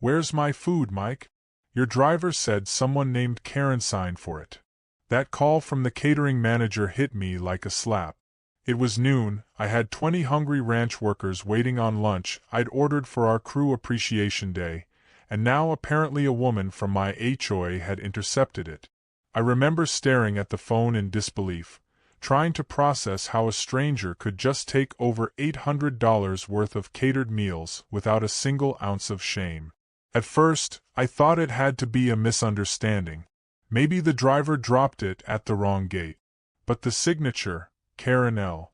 "Where's my food, Mike? Your driver said someone named Karen signed for it." That call from the catering manager hit me like a slap. It was noon, I had 20 hungry ranch workers waiting on lunch I'd ordered for our crew appreciation day, and now apparently a woman from my HOA had intercepted it. I remember staring at the phone in disbelief, trying to process how a stranger could just take over $800 worth of catered meals without a single ounce of shame. At first, I thought it had to be a misunderstanding. Maybe the driver dropped it at the wrong gate. But the signature, Karen L.,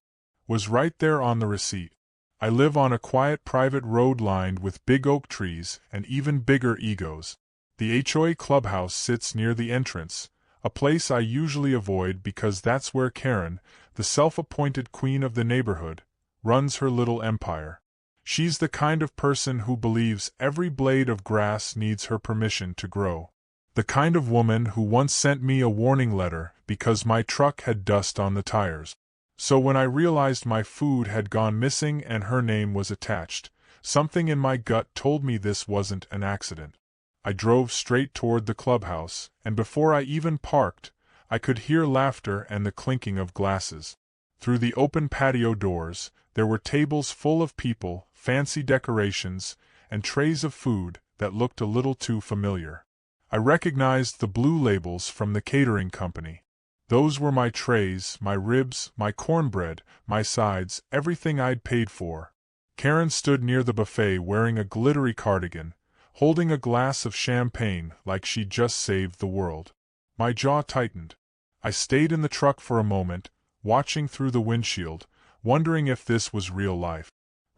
was right there on the receipt. I live on a quiet private road lined with big oak trees and even bigger egos. The HOA clubhouse sits near the entrance, a place I usually avoid because that's where Karen, the self-appointed queen of the neighborhood, runs her little empire. She's the kind of person who believes every blade of grass needs her permission to grow. The kind of woman who once sent me a warning letter because my truck had dust on the tires. So when I realized my food had gone missing and her name was attached, something in my gut told me this wasn't an accident. I drove straight toward the clubhouse, and before I even parked, I could hear laughter and the clinking of glasses. Through the open patio doors, there were tables full of people, fancy decorations, and trays of food that looked a little too familiar. I recognized the blue labels from the catering company. Those were my trays, my ribs, my cornbread, my sides, everything I'd paid for. Karen stood near the buffet wearing a glittery cardigan, holding a glass of champagne like she'd just saved the world. My jaw tightened. I stayed in the truck for a moment, watching through the windshield, wondering if this was real life.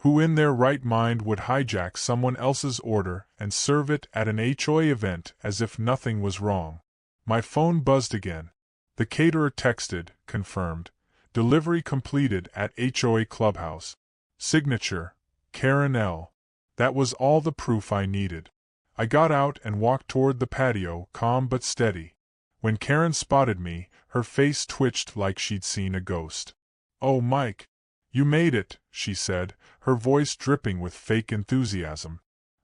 Who in their right mind would hijack someone else's order and serve it at an HOA event as if nothing was wrong? My phone buzzed again. The caterer texted, confirmed. Delivery completed at HOA Clubhouse. Signature, Karen L. That was all the proof I needed. I got out and walked toward the patio, calm but steady. When Karen spotted me, her face twitched like she'd seen a ghost. "Oh, Mike. You made it," she said, her voice dripping with fake enthusiasm.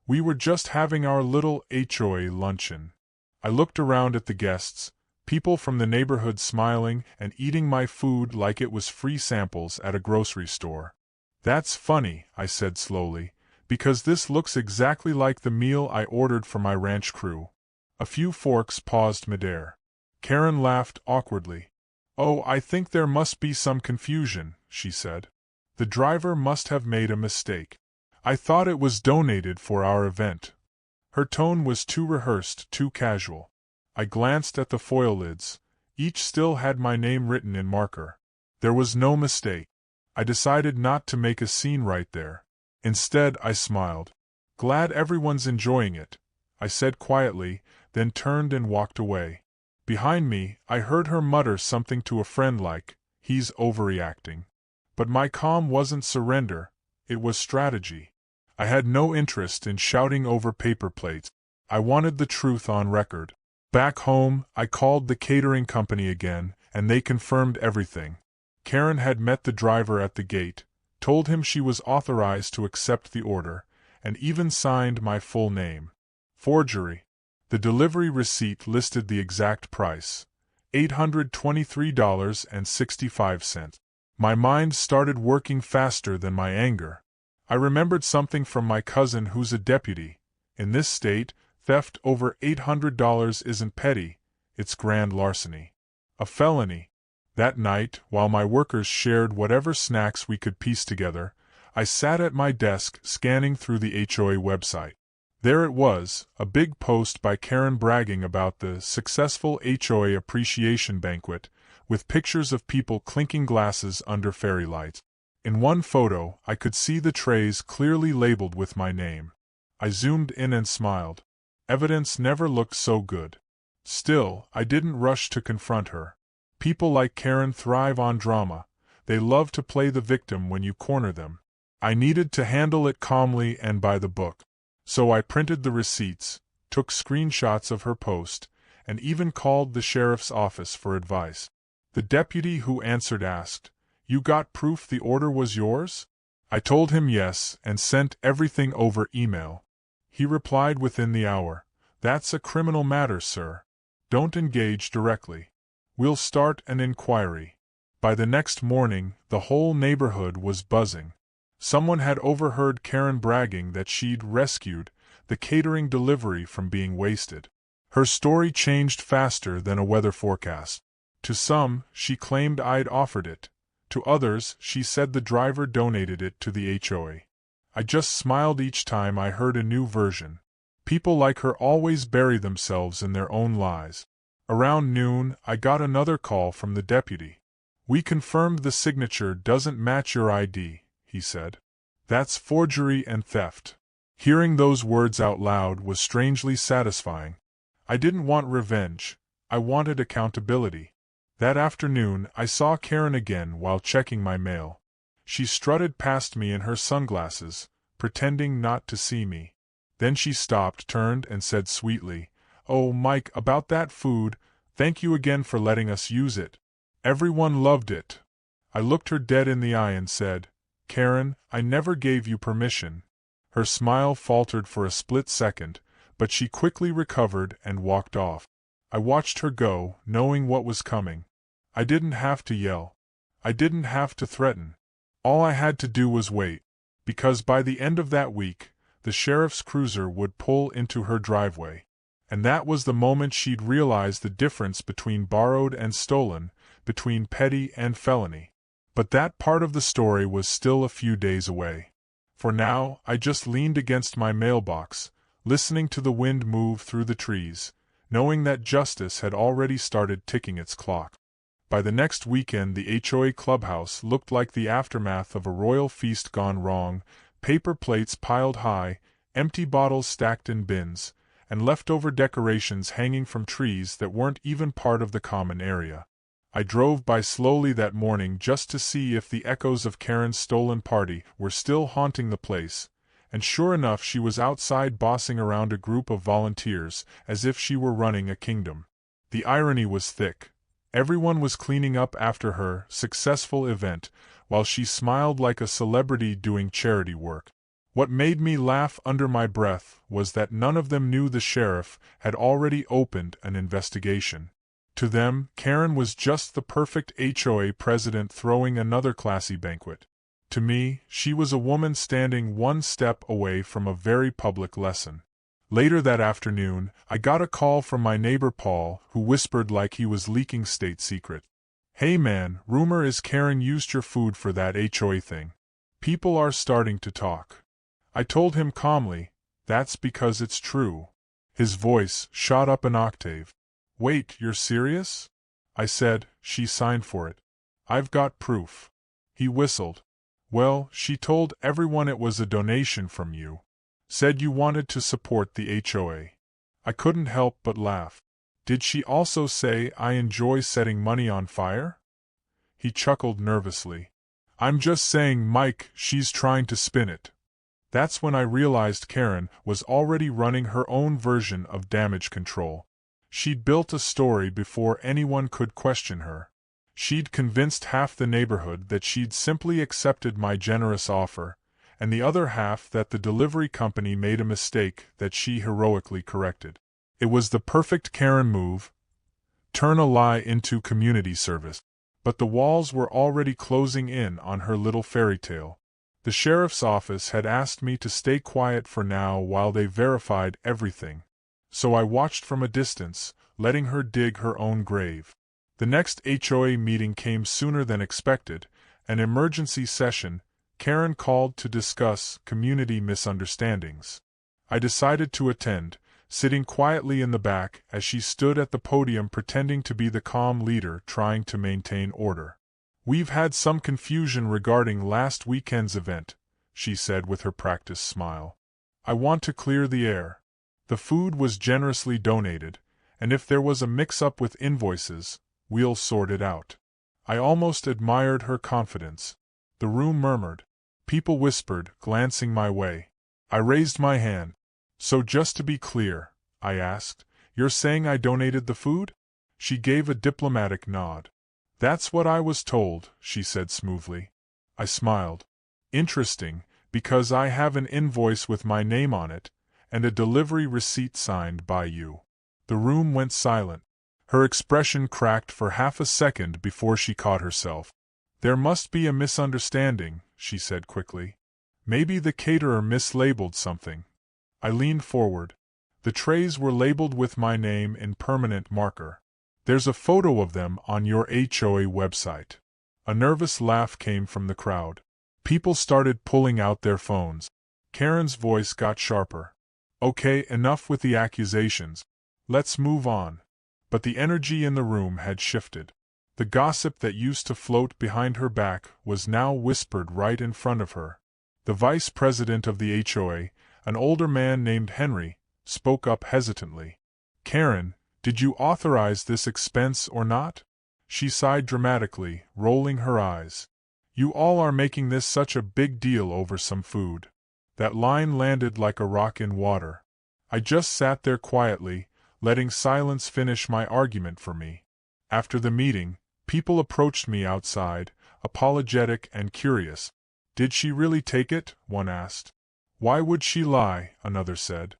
"We were just having our little HOA luncheon." I looked around at the guests, people from the neighborhood smiling and eating my food like it was free samples at a grocery store. "That's funny," I said slowly, "because this looks exactly like the meal I ordered for my ranch crew." A few forks paused midair. Karen laughed awkwardly. "Oh, I think there must be some confusion," she said. "The driver must have made a mistake. I thought it was donated for our event." Her tone was too rehearsed, too casual. I glanced at the foil lids. Each still had my name written in marker. There was no mistake. I decided not to make a scene right there. Instead, I smiled. "Glad everyone's enjoying it," I said quietly, then turned and walked away. Behind me, I heard her mutter something to a friend like, "He's overreacting." But my calm wasn't surrender, it was strategy. I had no interest in shouting over paper plates. I wanted the truth on record. Back home, I called the catering company again, and they confirmed everything. Karen had met the driver at the gate, told him she was authorized to accept the order, and even signed my full name. Forgery. The delivery receipt listed the exact price, $823.65. My mind started working faster than my anger. I remembered something from my cousin who's a deputy. In this state, theft over $800 isn't petty, it's grand larceny. A felony. That night, while my workers shared whatever snacks we could piece together, I sat at my desk scanning through the HOA website. There it was, a big post by Karen bragging about the successful HOA appreciation banquet, with pictures of people clinking glasses under fairy lights. In one photo, I could see the trays clearly labeled with my name. I zoomed in and smiled. Evidence never looked so good. Still, I didn't rush to confront her. People like Karen thrive on drama. They love to play the victim when you corner them. I needed to handle it calmly and by the book. So I printed the receipts, took screenshots of her post, and even called the sheriff's office for advice. The deputy who answered asked, "You got proof the order was yours?" I told him yes and sent everything over email. He replied within the hour. That's a criminal matter, sir. Don't engage directly. We'll start an inquiry. By the next morning, the whole neighborhood was buzzing. Someone had overheard Karen bragging that she'd rescued the catering delivery from being wasted. Her story changed faster than a weather forecast. To some, she claimed I'd offered it. To others, she said the driver donated it to the HOA. I just smiled each time I heard a new version. People like her always bury themselves in their own lies. Around noon, I got another call from the deputy. "We confirmed the signature doesn't match your ID," he said. "That's forgery and theft." Hearing those words out loud was strangely satisfying. I didn't want revenge. I wanted accountability. That afternoon, I saw Karen again while checking my mail. She strutted past me in her sunglasses, pretending not to see me. Then she stopped, turned, and said sweetly, "Oh, Mike, about that food, thank you again for letting us use it. Everyone loved it." I looked her dead in the eye and said, "Karen, I never gave you permission." Her smile faltered for a split second, but she quickly recovered and walked off. I watched her go, knowing what was coming. I didn't have to yell. I didn't have to threaten. All I had to do was wait, because by the end of that week, the sheriff's cruiser would pull into her driveway. And that was the moment she'd realize the difference between borrowed and stolen, between petty and felony. But that part of the story was still a few days away. For now, I just leaned against my mailbox, listening to the wind move through the trees, knowing that justice had already started ticking its clock. By the next weekend, the HOA clubhouse looked like the aftermath of a royal feast gone wrong, paper plates piled high, empty bottles stacked in bins, and leftover decorations hanging from trees that weren't even part of the common area. I drove by slowly that morning just to see if the echoes of Karen's stolen party were still haunting the place, and sure enough she was outside bossing around a group of volunteers as if she were running a kingdom. The irony was thick. Everyone was cleaning up after her successful event, while she smiled like a celebrity doing charity work. What made me laugh under my breath was that none of them knew the sheriff had already opened an investigation. To them, Karen was just the perfect HOA president throwing another classy banquet. To me, she was a woman standing one step away from a very public lesson. Later that afternoon, I got a call from my neighbor Paul, who whispered like he was leaking state secret. "Hey man, rumor is Karen used your food for that HOA thing. People are starting to talk." I told him calmly, "That's because it's true." His voice shot up an octave. "Wait, you're serious?" I said, "She signed for it. I've got proof." He whistled. "Well, she told everyone it was a donation from you. Said you wanted to support the HOA." I couldn't help but laugh. "Did she also say I enjoy setting money on fire?" He chuckled nervously. "I'm just saying, Mike, she's trying to spin it." That's when I realized Karen was already running her own version of damage control. She'd built a story before anyone could question her. She'd convinced half the neighborhood that she'd simply accepted my generous offer, and the other half that the delivery company made a mistake that she heroically corrected. It was the perfect Karen move. Turn a lie into community service. But the walls were already closing in on her little fairy tale. The sheriff's office had asked me to stay quiet for now while they verified everything. So I watched from a distance, letting her dig her own grave. The next HOA meeting came sooner than expected, an emergency session. Karen called to discuss community misunderstandings. I decided to attend, sitting quietly in the back as she stood at the podium pretending to be the calm leader trying to maintain order. "We've had some confusion regarding last weekend's event," she said with her practiced smile. "I want to clear the air. The food was generously donated, and if there was a mix-up with invoices, we'll sort it out." I almost admired her confidence. The room murmured. People whispered, glancing my way. I raised my hand. "So just to be clear," I asked, "you're saying I donated the food?" She gave a diplomatic nod. "That's what I was told," she said smoothly. I smiled. "Interesting, because I have an invoice with my name on it, and a delivery receipt signed by you." The room went silent. Her expression cracked for half a second before she caught herself. "There must be a misunderstanding," she said quickly. "Maybe the caterer mislabeled something." I leaned forward. The trays were labeled with my name in permanent marker. "There's a photo of them on your HOA website." A nervous laugh came from the crowd. People started pulling out their phones. Karen's voice got sharper. "Okay, enough with the accusations. Let's move on." But the energy in the room had shifted. The gossip that used to float behind her back was now whispered right in front of her. The vice president of the HOA, an older man named Henry, spoke up hesitantly. "Karen, did you authorize this expense or not?" She sighed dramatically, rolling her eyes. "You all are making this such a big deal over some food." That line landed like a rock in water. I just sat there quietly, letting silence finish my argument for me. After the meeting, people approached me outside, apologetic and curious. "Did she really take it?" one asked. "Why would she lie?" another said.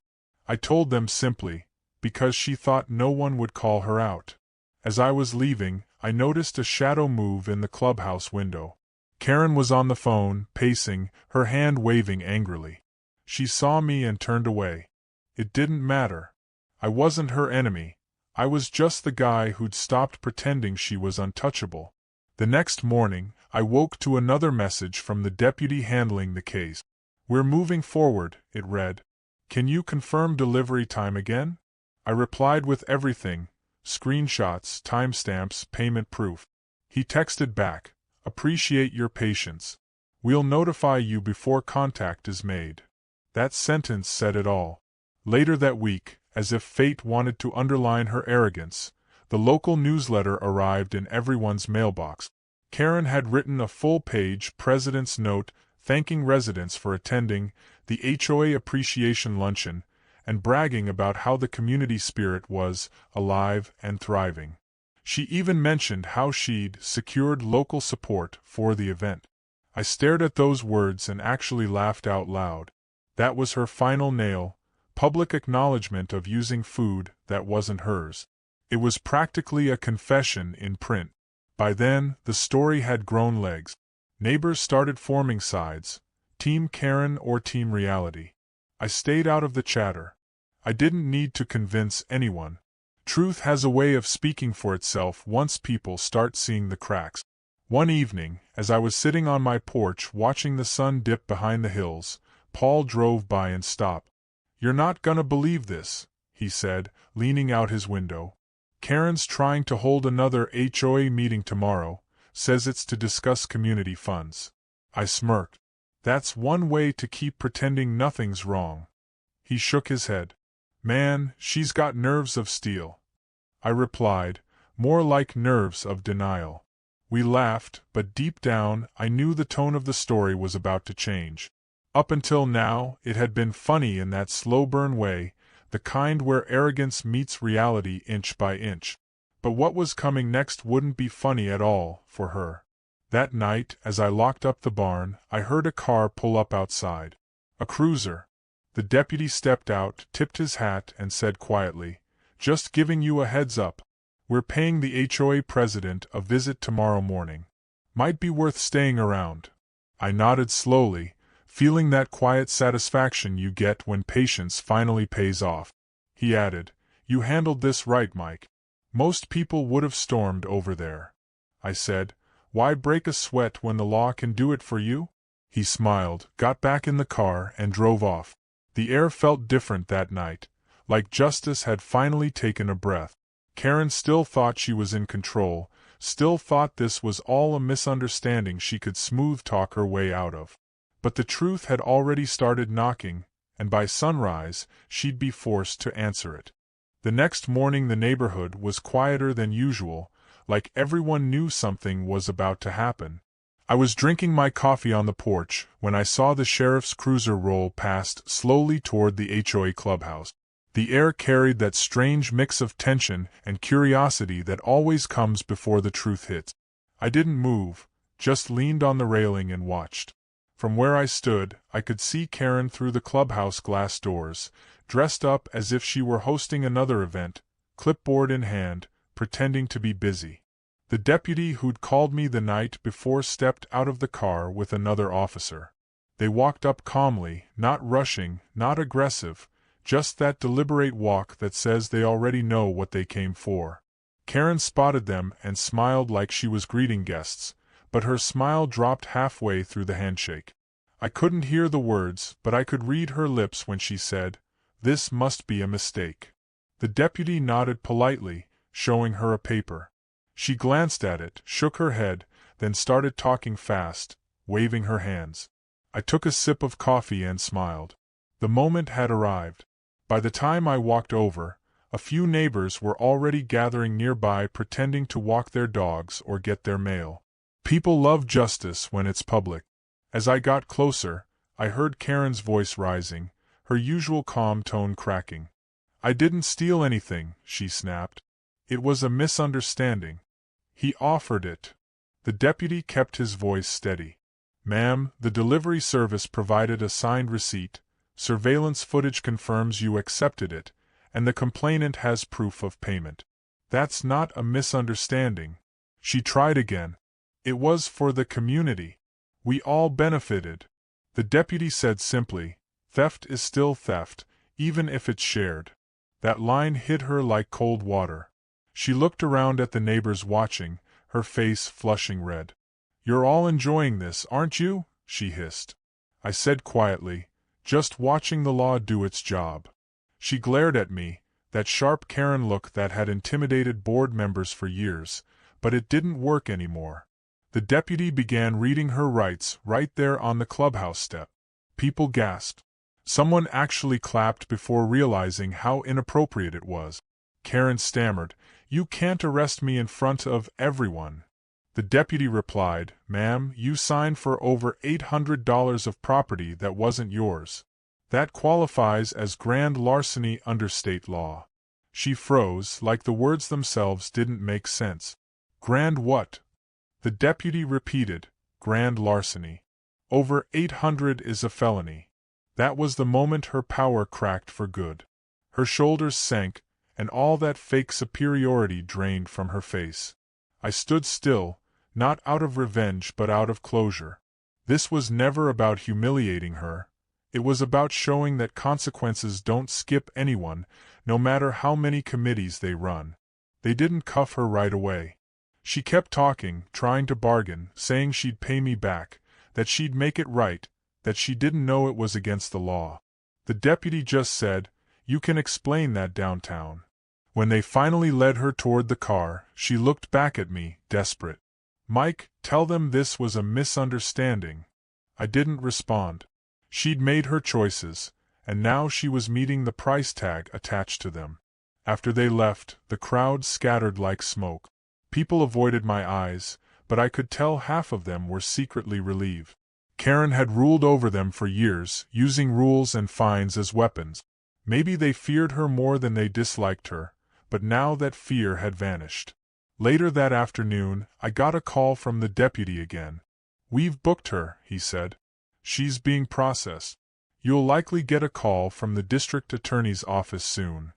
I told them simply, because she thought no one would call her out. As I was leaving, I noticed a shadow move in the clubhouse window. Karen was on the phone, pacing, her hand waving angrily. She saw me and turned away. It didn't matter. I wasn't her enemy. I was just the guy who'd stopped pretending she was untouchable. The next morning, I woke to another message from the deputy handling the case. "We're moving forward," it read. "Can you confirm delivery time again?" I replied with everything: screenshots, timestamps, payment proof. He texted back, "Appreciate your patience. We'll notify you before contact is made." That sentence said it all. Later that week, as if fate wanted to underline her arrogance, the local newsletter arrived in everyone's mailbox. Karen had written a full-page president's note thanking residents for attending the HOA Appreciation Luncheon and bragging about how the community spirit was alive and thriving. She even mentioned how she'd secured local support for the event. I stared at those words and actually laughed out loud. That was her final nail, public acknowledgement of using food that wasn't hers. It was practically a confession in print. By then, the story had grown legs. Neighbors started forming sides, Team Karen or Team Reality. I stayed out of the chatter. I didn't need to convince anyone. Truth has a way of speaking for itself once people start seeing the cracks. One evening, as I was sitting on my porch watching the sun dip behind the hills, Paul drove by and stopped. "You're not gonna believe this," he said, leaning out his window. "Karen's trying to hold another HOA meeting tomorrow, says it's to discuss community funds." I smirked. "That's one way to keep pretending nothing's wrong." He shook his head. "Man, she's got nerves of steel." I replied, "More like nerves of denial." We laughed, but deep down, I knew the tone of the story was about to change. Up until now, it had been funny in that slow-burn way, the kind where arrogance meets reality inch by inch. But what was coming next wouldn't be funny at all, for her. That night, as I locked up the barn, I heard a car pull up outside. A cruiser. The deputy stepped out, tipped his hat, and said quietly, "Just giving you a heads up. We're paying the HOA president a visit tomorrow morning. Might be worth staying around." I nodded slowly, feeling that quiet satisfaction you get when patience finally pays off. He added, "You handled this right, Mike. Most people would have stormed over there." I said, "Why break a sweat when the law can do it for you?" He smiled, got back in the car, and drove off. The air felt different that night, like justice had finally taken a breath. Karen still thought she was in control, still thought this was all a misunderstanding she could smooth talk her way out of. But the truth had already started knocking, and by sunrise, she'd be forced to answer it. The next morning the neighborhood was quieter than usual, like everyone knew something was about to happen. I was drinking my coffee on the porch when I saw the sheriff's cruiser roll past slowly toward the HOA clubhouse. The air carried that strange mix of tension and curiosity that always comes before the truth hits. I didn't move, just leaned on the railing and watched. From where I stood, I could see Karen through the clubhouse glass doors, dressed up as if she were hosting another event, clipboard in hand, pretending to be busy. The deputy who'd called me the night before stepped out of the car with another officer. They walked up calmly, not rushing, not aggressive, just that deliberate walk that says they already know what they came for. Karen spotted them and smiled like she was greeting guests, but her smile dropped halfway through the handshake. I couldn't hear the words, but I could read her lips when she said, "This must be a mistake." The deputy nodded politely, showing her a paper. She glanced at it, shook her head, then started talking fast, waving her hands. I took a sip of coffee and smiled. The moment had arrived. By the time I walked over, a few neighbors were already gathering nearby pretending to walk their dogs or get their mail. People love justice when it's public. As I got closer, I heard Karen's voice rising, her usual calm tone cracking. "I didn't steal anything," she snapped. "It was a misunderstanding. He offered it." The deputy kept his voice steady. "Ma'am, the delivery service provided a signed receipt, surveillance footage confirms you accepted it, and the complainant has proof of payment. That's not a misunderstanding." She tried again. "It was for the community. We all benefited." The deputy said simply, "Theft is still theft, even if it's shared." That line hit her like cold water. She looked around at the neighbors watching, her face flushing red. "You're all enjoying this, aren't you?" she hissed. I said quietly, "Just watching the law do its job." She glared at me, that sharp Karen look that had intimidated board members for years, but it didn't work anymore. The deputy began reading her rights right there on the clubhouse step. People gasped. Someone actually clapped before realizing how inappropriate it was. Karen stammered, "You can't arrest me in front of everyone." The deputy replied, "Ma'am, you signed for over $800 of property that wasn't yours. That qualifies as grand larceny under state law." She froze, like the words themselves didn't make sense. "Grand what?" The deputy repeated, "Grand larceny. Over 800 is a felony." That was the moment her power cracked for good. Her shoulders sank, and all that fake superiority drained from her face. I stood still, not out of revenge but out of closure. This was never about humiliating her. It was about showing that consequences don't skip anyone, no matter how many committees they run. They didn't cuff her right away. She kept talking, trying to bargain, saying she'd pay me back, that she'd make it right, that she didn't know it was against the law. The deputy just said, "You can explain that downtown." When they finally led her toward the car, she looked back at me, desperate. "Mike, tell them this was a misunderstanding." I didn't respond. She'd made her choices, and now she was meeting the price tag attached to them. After they left, the crowd scattered like smoke. People avoided my eyes, but I could tell half of them were secretly relieved. Karen had ruled over them for years, using rules and fines as weapons. Maybe they feared her more than they disliked her, but now that fear had vanished. Later that afternoon, I got a call from the deputy again. "We've booked her," he said. "She's being processed. You'll likely get a call from the district attorney's office soon."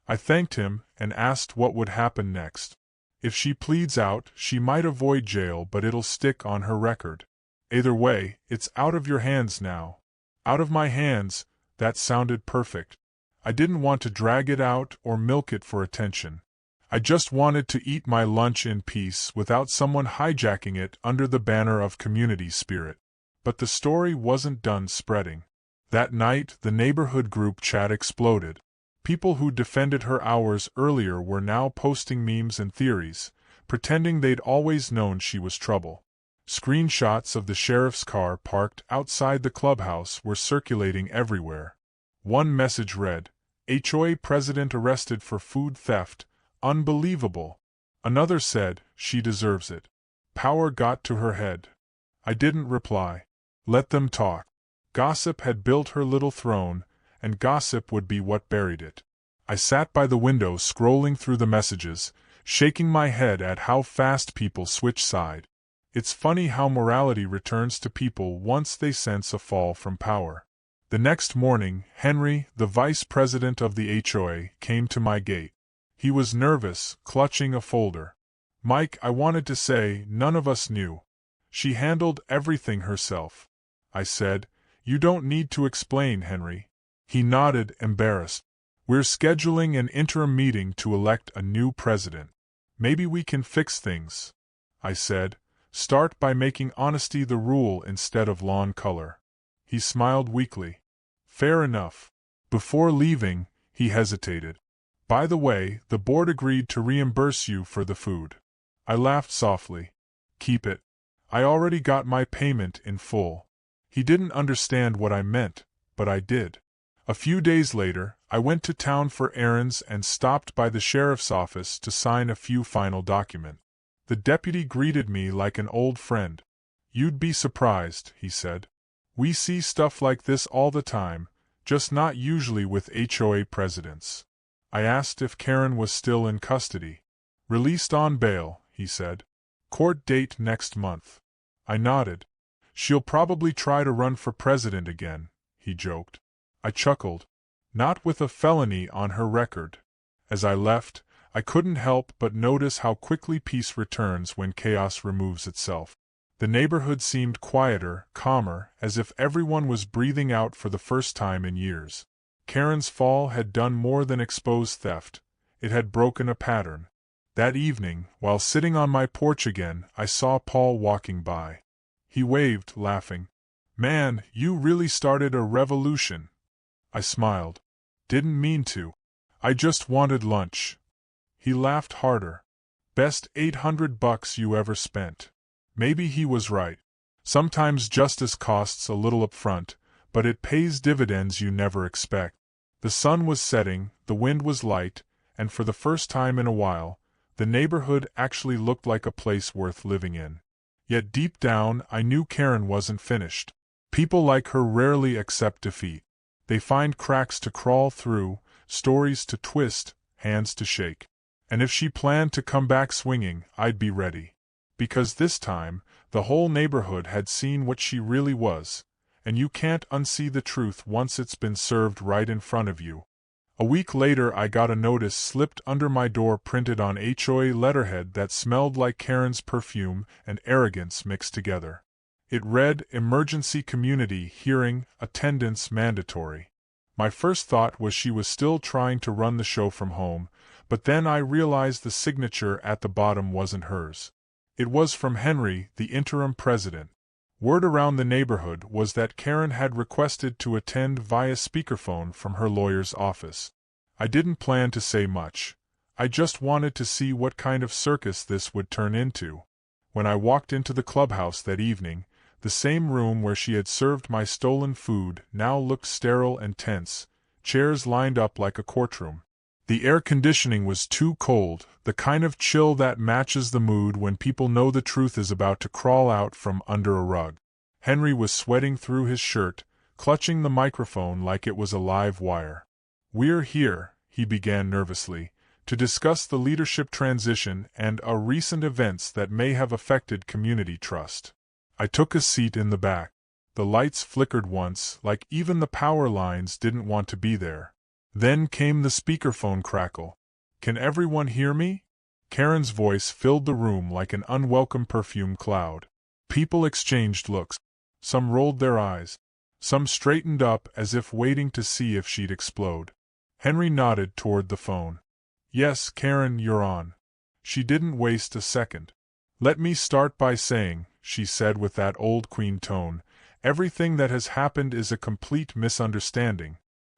I thanked him and asked what would happen next. If she pleads out, she might avoid jail, but it'll stick on her record. Either way, it's out of your hands now. Out of my hands, that sounded perfect. I didn't want to drag it out or milk it for attention. I just wanted to eat my lunch in peace without someone hijacking it under the banner of community spirit. But the story wasn't done spreading. That night, the neighborhood group chat exploded. People who defended her hours earlier were now posting memes and theories, pretending they'd always known she was trouble. Screenshots of the sheriff's car parked outside the clubhouse were circulating everywhere. One message read, "HOA president arrested for food theft. Unbelievable." Another said, "She deserves it. Power got to her head." I didn't reply. Let them talk. Gossip had built her little throne, and gossip would be what buried it. I sat by the window scrolling through the messages, shaking my head at how fast people switch side. It's funny how morality returns to people once they sense a fall from power. The next morning, Henry, the vice president of the HOA, came to my gate. He was nervous, clutching a folder. "Mike, I wanted to say, none of us knew. She handled everything herself," I said. "You don't need to explain, Henry." He nodded, embarrassed. "We're scheduling an interim meeting to elect a new president. Maybe we can fix things," I said. "Start by making honesty the rule instead of lawn color." He smiled weakly. "Fair enough." Before leaving, he hesitated. "By the way, the board agreed to reimburse you for the food." I laughed softly. "Keep it. I already got my payment in full." He didn't understand what I meant, but I did. A few days later, I went to town for errands and stopped by the sheriff's office to sign a few final documents. The deputy greeted me like an old friend. "You'd be surprised," he said. "We see stuff like this all the time, just not usually with HOA presidents." I asked if Karen was still in custody. "Released on bail," he said. "Court date next month." I nodded. "She'll probably try to run for president again," he joked. I chuckled. "Not with a felony on her record." As I left, I couldn't help but notice how quickly peace returns when chaos removes itself. The neighborhood seemed quieter, calmer, as if everyone was breathing out for the first time in years. Karen's fall had done more than expose theft. It had broken a pattern. That evening, while sitting on my porch again, I saw Paul walking by. He waved, laughing. "Man, you really started a revolution." I smiled. "Didn't mean to. I just wanted lunch." He laughed harder. "Best $800 you ever spent." Maybe he was right. Sometimes justice costs a little up front, but it pays dividends you never expect. The sun was setting, the wind was light, and for the first time in a while, the neighborhood actually looked like a place worth living in. Yet deep down, I knew Karen wasn't finished. People like her rarely accept defeat. They find cracks to crawl through, stories to twist, hands to shake. And if she planned to come back swinging, I'd be ready. Because this time, the whole neighborhood had seen what she really was, and you can't unsee the truth once it's been served right in front of you. A week later I got a notice slipped under my door printed on HOA letterhead that smelled like Karen's perfume and arrogance mixed together. It read, "Emergency Community Hearing, Attendance Mandatory." My first thought was she was still trying to run the show from home, but then I realized the signature at the bottom wasn't hers. It was from Henry, the interim president. Word around the neighborhood was that Karen had requested to attend via speakerphone from her lawyer's office. I didn't plan to say much. I just wanted to see what kind of circus this would turn into. When I walked into the clubhouse that evening, the same room where she had served my stolen food now looked sterile and tense, chairs lined up like a courtroom. The air conditioning was too cold, the kind of chill that matches the mood when people know the truth is about to crawl out from under a rug. Henry was sweating through his shirt, clutching the microphone like it was a live wire. "We're here," he began nervously, "to discuss the leadership transition and recent events that may have affected community trust." I took a seat in the back. The lights flickered once, like even the power lines didn't want to be there. Then came the speakerphone crackle. "Can everyone hear me?" Karen's voice filled the room like an unwelcome perfume cloud. People exchanged looks. Some rolled their eyes. Some straightened up as if waiting to see if she'd explode. Henry nodded toward the phone. "Yes, Karen, you're on." She didn't waste a second. "Let me start by saying," she said with that old queen tone, "everything that has happened is a complete misunderstanding.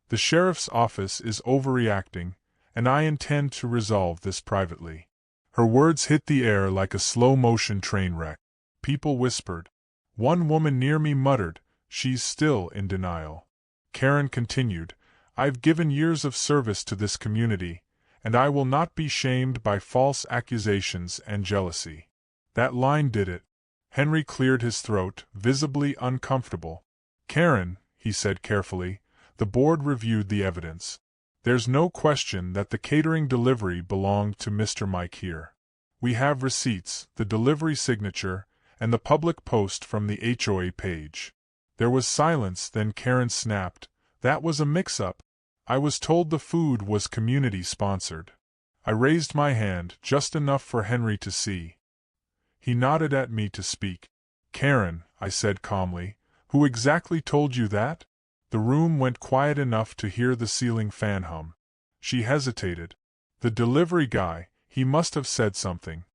The sheriff's office is overreacting, and I intend to resolve this privately." Her words hit the air like a slow-motion train wreck. People whispered. One woman near me muttered, "She's still in denial." Karen continued, "I've given years of service to this community, and I will not be shamed by false accusations and jealousy." That line did it. Henry cleared his throat, visibly uncomfortable. "Karen," he said carefully, "the board reviewed the evidence. There's no question that the catering delivery belonged to Mr. Mike here. We have receipts, the delivery signature, and the public post from the HOA page. There was silence, then Karen snapped, "That was a mix-up. I was told the food was community-sponsored." I raised my hand, just enough for Henry to see. He nodded at me to speak. "Karen," I said calmly, "who exactly told you that?" The room went quiet enough to hear the ceiling fan hum. She hesitated. "The delivery guy, he must have said something."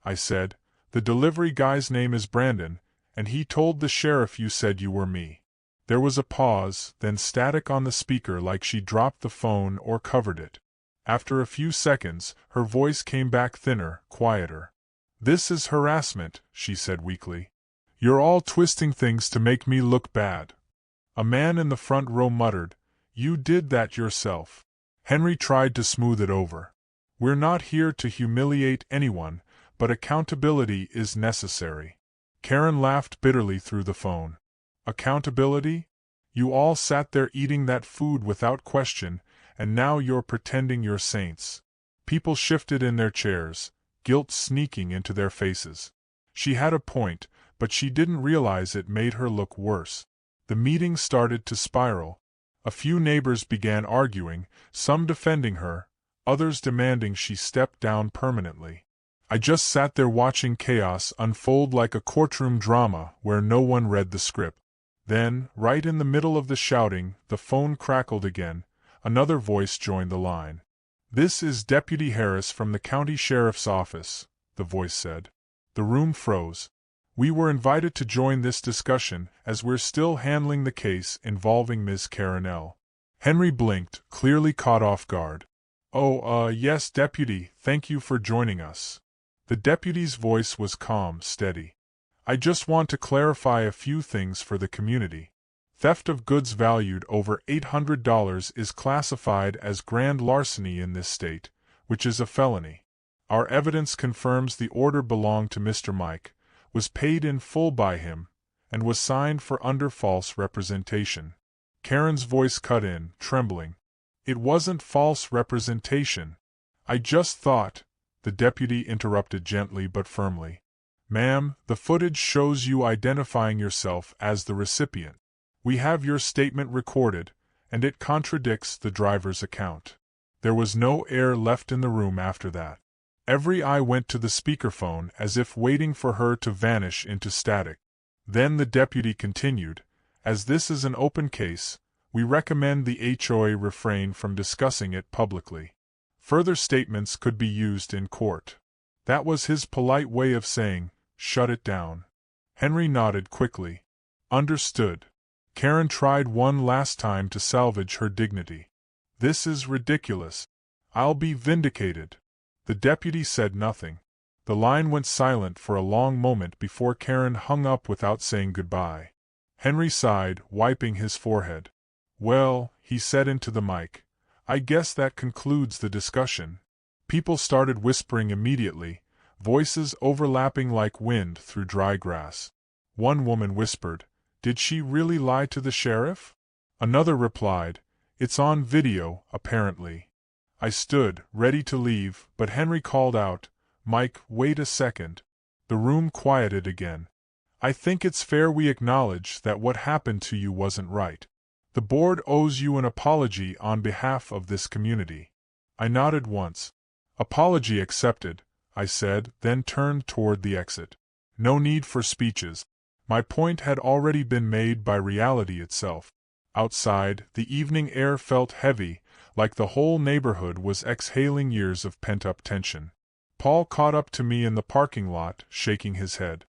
I said, "The delivery guy's name is Brandon, and he told the sheriff you said you were me." There was a pause, then static on the speaker like she dropped the phone or covered it. After a few seconds, her voice came back thinner, quieter. "This is harassment," she said weakly. "You're all twisting things to make me look bad." A man in the front row muttered, "You did that yourself." Henry tried to smooth it over. "We're not here to humiliate anyone, but accountability is necessary." Karen laughed bitterly through the phone. "Accountability? You all sat there eating that food without question, and now you're pretending you're saints." People shifted in their chairs, guilt sneaking into their faces. She had a point, but she didn't realize it made her look worse. The meeting started to spiral. A few neighbors began arguing, some defending her, others demanding she step down permanently. I just sat there watching chaos unfold like a courtroom drama where no one read the script. Then, right in the middle of the shouting, the phone crackled again. Another voice joined the line. "This is Deputy Harris from the county sheriff's office," the voice said. The room froze. "We were invited to join this discussion as we're still handling the case involving Ms. Karen L." Henry blinked, clearly caught off guard. "Oh, yes, Deputy, thank you for joining us." The deputy's voice was calm, steady. "I just want to clarify a few things for the community. Theft of goods valued over $800 is classified as grand larceny in this state, which is a felony. Our evidence confirms the order belonged to Mr. Mike, was paid in full by him, and was signed for under false representation." Karen's voice cut in, trembling. "It wasn't false representation. I just thought," the deputy interrupted gently but firmly. "Ma'am, the footage shows you identifying yourself as the recipient. We have your statement recorded, and it contradicts the driver's account." There was no air left in the room after that. Every eye went to the speakerphone as if waiting for her to vanish into static. Then the deputy continued, "As this is an open case, we recommend the HOA refrain from discussing it publicly. Further statements could be used in court." That was his polite way of saying, "Shut it down." Henry nodded quickly. "Understood." Karen tried one last time to salvage her dignity. "This is ridiculous. I'll be vindicated." The deputy said nothing. The line went silent for a long moment before Karen hung up without saying goodbye. Henry sighed, wiping his forehead. "Well," he said into the mic, "I guess that concludes the discussion." People started whispering immediately, voices overlapping like wind through dry grass. One woman whispered, "Did she really lie to the sheriff?" Another replied, "It's on video, apparently." I stood, ready to leave, but Henry called out, "Mike, wait a second." The room quieted again. "I think it's fair we acknowledge that what happened to you wasn't right. The board owes you an apology on behalf of this community." I nodded once. "Apology accepted," I said, then turned toward the exit. No need for speeches. My point had already been made by reality itself. Outside, the evening air felt heavy, like the whole neighborhood was exhaling years of pent-up tension. Paul caught up to me in the parking lot, shaking his head.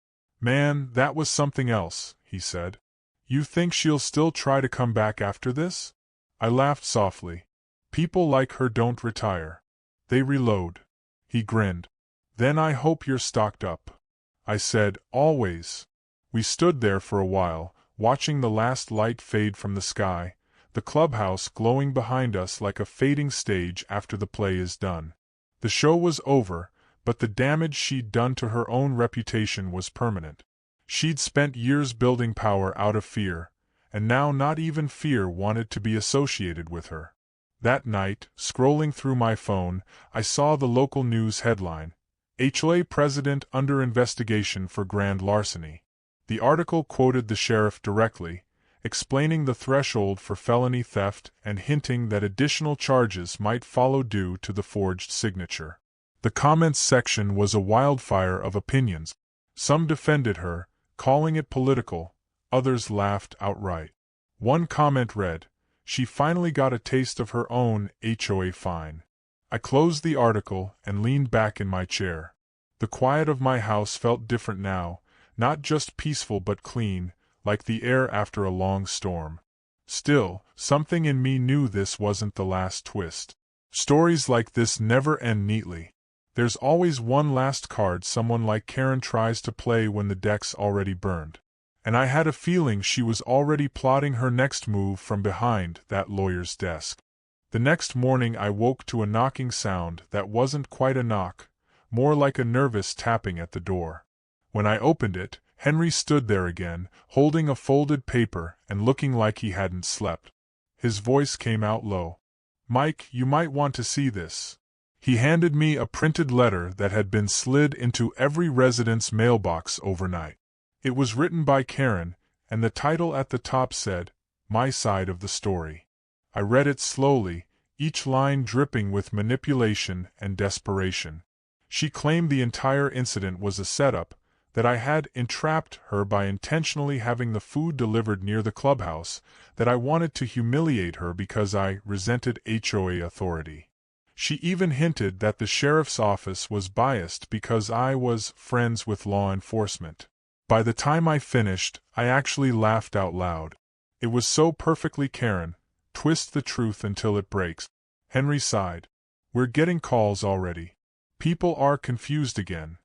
"Man, that was something else," he said. "You think she'll still try to come back after this?" I laughed softly. "People like her don't retire. They reload." He grinned. "Then I hope you're stocked up." I said, "Always." We stood there for a while, watching the last light fade from the sky, the clubhouse glowing behind us like a fading stage after the play is done. The show was over, but the damage she'd done to her own reputation was permanent. She'd spent years building power out of fear, and now not even fear wanted to be associated with her. That night, scrolling through my phone, I saw the local news headline, "HOA President under investigation for grand larceny." The article quoted the sheriff directly, explaining the threshold for felony theft and hinting that additional charges might follow due to the forged signature. The comments section was a wildfire of opinions. Some defended her, calling it political, others laughed outright. One comment read, "She finally got a taste of her own HOA fine." I closed the article and leaned back in my chair. The quiet of my house felt different now, not just peaceful but clean, like the air after a long storm. Still, something in me knew this wasn't the last twist. Stories like this never end neatly. There's always one last card someone like Karen tries to play when the deck's already burned. And I had a feeling she was already plotting her next move from behind that lawyer's desk. The next morning I woke to a knocking sound that wasn't quite a knock, more like a nervous tapping at the door. When I opened it, Henry stood there again, holding a folded paper and looking like he hadn't slept. His voice came out low. "Mike, you might want to see this." He handed me a printed letter that had been slid into every resident's mailbox overnight. It was written by Karen, and the title at the top said, "My Side of the Story." I read it slowly, each line dripping with manipulation and desperation. She claimed the entire incident was a setup, that I had entrapped her by intentionally having the food delivered near the clubhouse, that I wanted to humiliate her because I resented HOA authority. She even hinted that the sheriff's office was biased because I was friends with law enforcement. By the time I finished, I actually laughed out loud. It was so perfectly Karen. Twist the truth until it breaks. Henry sighed. "We're getting calls already. People are confused again."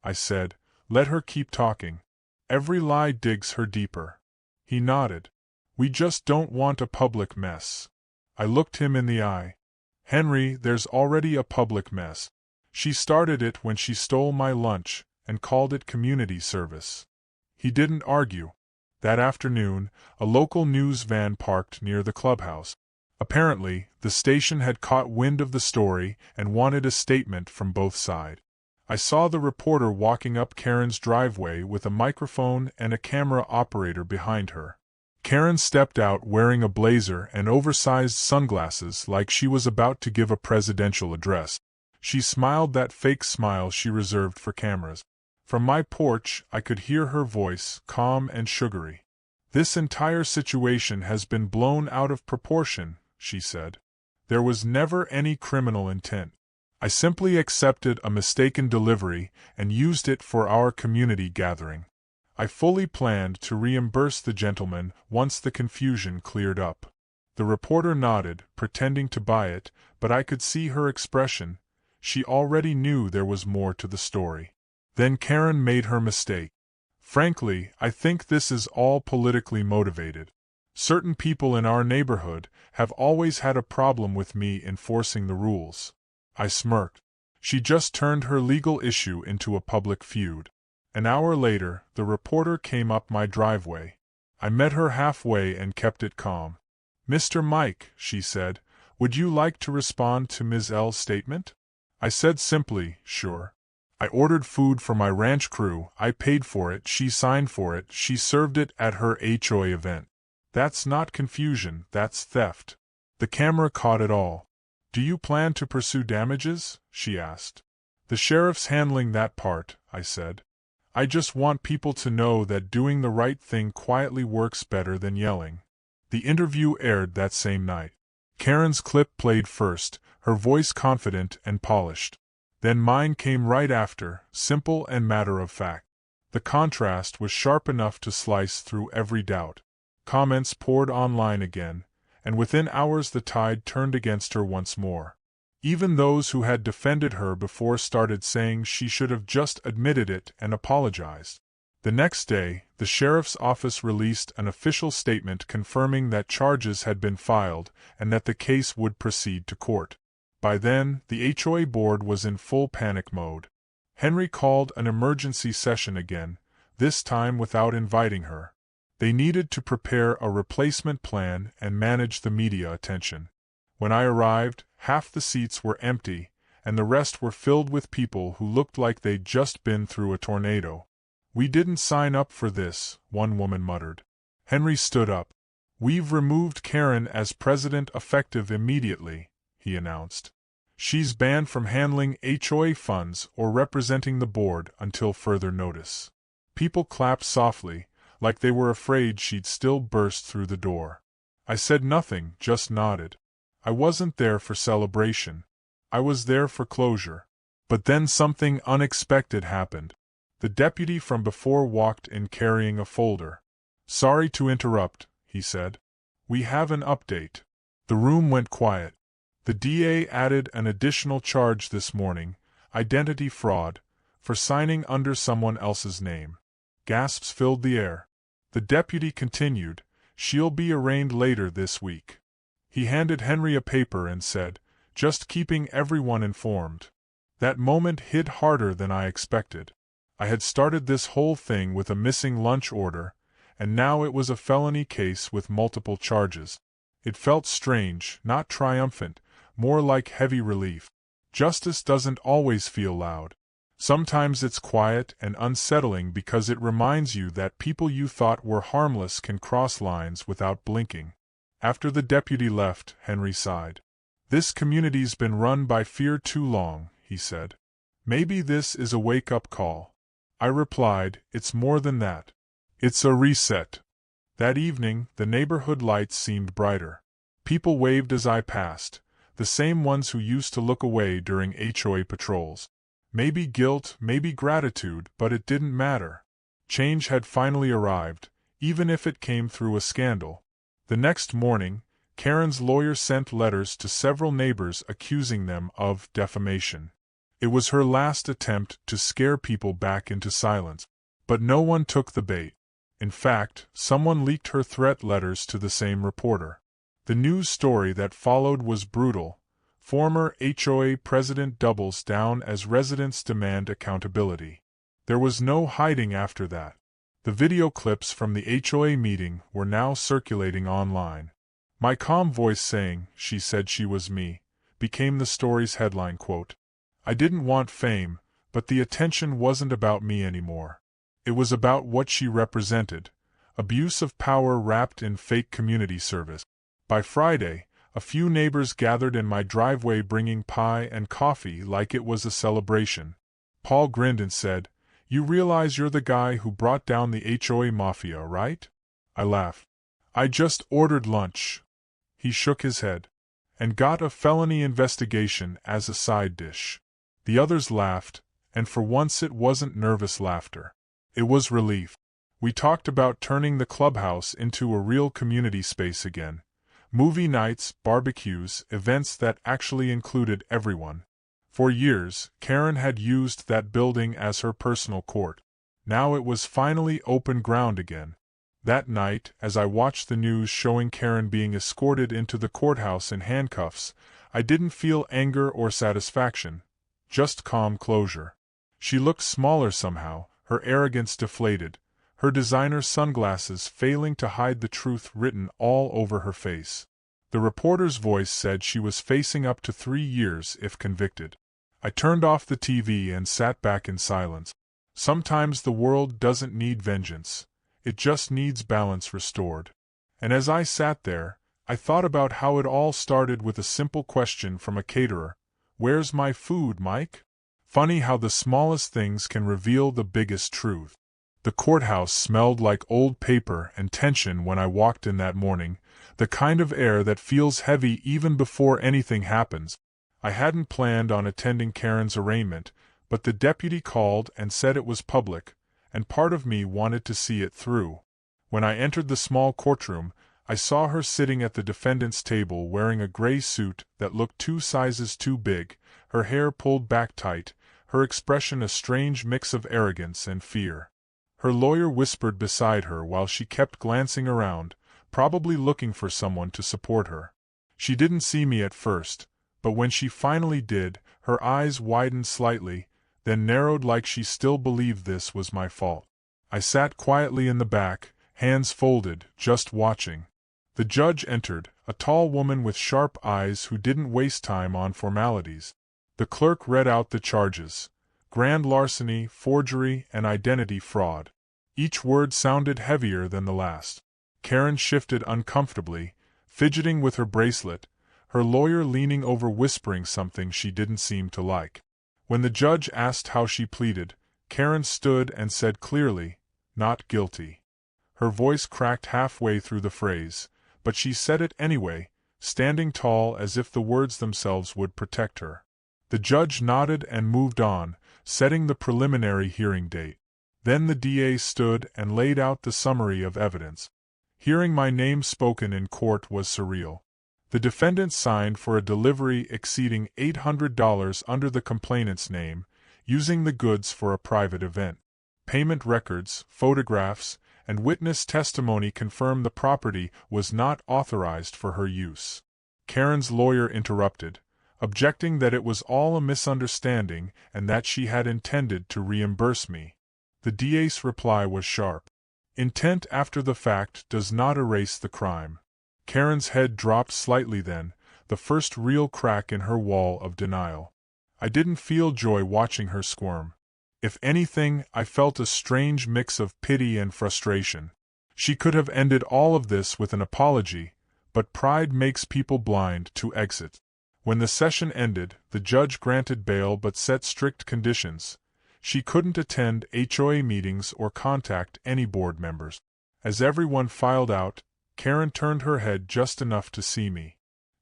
I said, "Let her keep talking. Every lie digs her deeper." He nodded. "We just don't want a public mess." I looked him in the eye. "Henry, there's already a public mess. She started it when she stole my lunch and called it community service." He didn't argue. That afternoon, a local news van parked near the clubhouse. Apparently, the station had caught wind of the story and wanted a statement from both sides. I saw the reporter walking up Karen's driveway with a microphone and a camera operator behind her. Karen stepped out wearing a blazer and oversized sunglasses like she was about to give a presidential address. She smiled that fake smile she reserved for cameras. From my porch, I could hear her voice, calm and sugary. "This entire situation has been blown out of proportion," she said. "There was never any criminal intent. I simply accepted a mistaken delivery and used it for our community gathering. I fully planned to reimburse the gentleman once the confusion cleared up." The reporter nodded, pretending to buy it, but I could see her expression. She already knew there was more to the story. Then Karen made her mistake. "Frankly, I think this is all politically motivated. Certain people in our neighborhood have always had a problem with me enforcing the rules." I smirked. She just turned her legal issue into a public feud. An hour later, the reporter came up my driveway. I met her halfway and kept it calm. "Mr. Mike," she said, "would you like to respond to Ms. L's statement?" I said simply, "Sure." "I ordered food for my ranch crew, I paid for it, she signed for it, she served it at her HOA event. That's not confusion, that's theft." The camera caught it all. "Do you plan to pursue damages?" she asked. "The sheriff's handling that part," I said. "I just want people to know that doing the right thing quietly works better than yelling." The interview aired that same night. Karen's clip played first, her voice confident and polished. Then mine came right after, simple and matter-of-fact. The contrast was sharp enough to slice through every doubt. Comments poured online again, and within hours the tide turned against her once more. Even those who had defended her before started saying she should have just admitted it and apologized. The next day, the sheriff's office released an official statement confirming that charges had been filed and that the case would proceed to court. By then, the HOA board was in full panic mode. Henry called an emergency session again, this time without inviting her. They needed to prepare a replacement plan and manage the media attention. When I arrived, half the seats were empty, and the rest were filled with people who looked like they'd just been through a tornado. "We didn't sign up for this," one woman muttered. Henry stood up. "We've removed Karen as president effective immediately," he announced. "She's banned from handling HOA funds or representing the board until further notice." People clapped softly, like they were afraid she'd still burst through the door. I said nothing, just nodded. I wasn't there for celebration. I was there for closure. But then something unexpected happened. The deputy from before walked in carrying a folder. "Sorry to interrupt," he said. "We have an update." The room went quiet. The DA added an additional charge this morning, identity fraud, for signing under someone else's name. Gasps filled the air. The deputy continued, "She'll be arraigned later this week." He handed Henry a paper and said, "Just keeping everyone informed." That moment hit harder than I expected. I had started this whole thing with a missing lunch order, and now it was a felony case with multiple charges. It felt strange, not triumphant, more like heavy relief. Justice doesn't always feel loud. Sometimes it's quiet and unsettling because it reminds you that people you thought were harmless can cross lines without blinking. After the deputy left, Henry sighed. "This community's been run by fear too long," he said. "Maybe this is a wake-up call." I replied, "It's more than that. It's a reset." That evening, the neighborhood lights seemed brighter. People waved as I passed, the same ones who used to look away during HOA patrols. Maybe guilt, maybe gratitude, but it didn't matter. Change had finally arrived, even if it came through a scandal. The next morning, Karen's lawyer sent letters to several neighbors accusing them of defamation. It was her last attempt to scare people back into silence. But no one took the bait. In fact, someone leaked her threat letters to the same reporter. The news story that followed was brutal. Former HOA president doubles down as residents demand accountability. There was no hiding after that. The video clips from the HOA meeting were now circulating online. My calm voice saying, "She said she was me," became the story's headline quote. I didn't want fame, but the attention wasn't about me anymore. It was about what she represented: abuse of power wrapped in fake community service. By Friday, a few neighbors gathered in my driveway bringing pie and coffee like it was a celebration. Paul grinned and said, "You realize you're the guy who brought down the HOA mafia, right?" I laughed. "I just ordered lunch." He shook his head. "And got a felony investigation as a side dish." The others laughed, and for once it wasn't nervous laughter. It was relief. We talked about turning the clubhouse into a real community space again. Movie nights, barbecues, events that actually included everyone. For years, Karen had used that building as her personal court. Now it was finally open ground again. That night, as I watched the news showing Karen being escorted into the courthouse in handcuffs, I didn't feel anger or satisfaction, just calm closure. She looked smaller somehow, her arrogance deflated, her designer sunglasses failing to hide the truth written all over her face. The reporter's voice said she was facing up to 3 years if convicted. I turned off the TV and sat back in silence. Sometimes the world doesn't need vengeance. It just needs balance restored. And as I sat there, I thought about how it all started with a simple question from a caterer. "Where's my food, Mike?" Funny how the smallest things can reveal the biggest truth. The courthouse smelled like old paper and tension when I walked in that morning, the kind of air that feels heavy even before anything happens. I hadn't planned on attending Karen's arraignment, but the deputy called and said it was public, and part of me wanted to see it through. When I entered the small courtroom, I saw her sitting at the defendant's table wearing a gray suit that looked 2 sizes too big, her hair pulled back tight, her expression a strange mix of arrogance and fear. Her lawyer whispered beside her while she kept glancing around, probably looking for someone to support her. She didn't see me at first, but when she finally did, her eyes widened slightly, then narrowed like she still believed this was my fault. I sat quietly in the back, hands folded, just watching. The judge entered, a tall woman with sharp eyes who didn't waste time on formalities. The clerk read out the charges: grand larceny, forgery, and identity fraud. Each word sounded heavier than the last. Karen shifted uncomfortably, fidgeting with her bracelet, her lawyer leaning over whispering something she didn't seem to like. When the judge asked how she pleaded, Karen stood and said clearly, "Not guilty." Her voice cracked halfway through the phrase, but she said it anyway, standing tall as if the words themselves would protect her. The judge nodded and moved on, setting the preliminary hearing date. Then the DA stood and laid out the summary of evidence. Hearing my name spoken in court was surreal. The defendant signed for a delivery exceeding $800 under the complainant's name, using the goods for a private event. Payment records, photographs, and witness testimony confirmed the property was not authorized for her use. Karen's lawyer interrupted, objecting that it was all a misunderstanding and that she had intended to reimburse me. The DA's reply was sharp. Intent after the fact does not erase the crime. Karen's head dropped slightly then, the first real crack in her wall of denial. I didn't feel joy watching her squirm. If anything, I felt a strange mix of pity and frustration. She could have ended all of this with an apology, but pride makes people blind to exit. When the session ended, the judge granted bail but set strict conditions. She couldn't attend HOA meetings or contact any board members. As everyone filed out, Karen turned her head just enough to see me.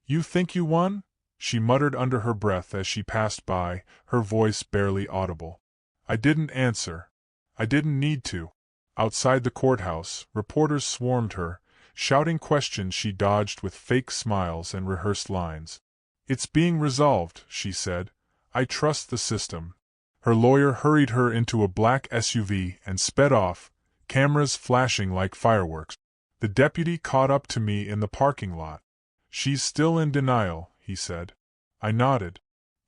"You think you won?" she muttered under her breath as she passed by, her voice barely audible. I didn't answer. I didn't need to. Outside the courthouse, reporters swarmed her, shouting questions she dodged with fake smiles and rehearsed lines. "It's being resolved," she said. "I trust the system." Her lawyer hurried her into a black SUV and sped off, cameras flashing like fireworks. The deputy caught up to me in the parking lot. "She's still in denial," he said. I nodded.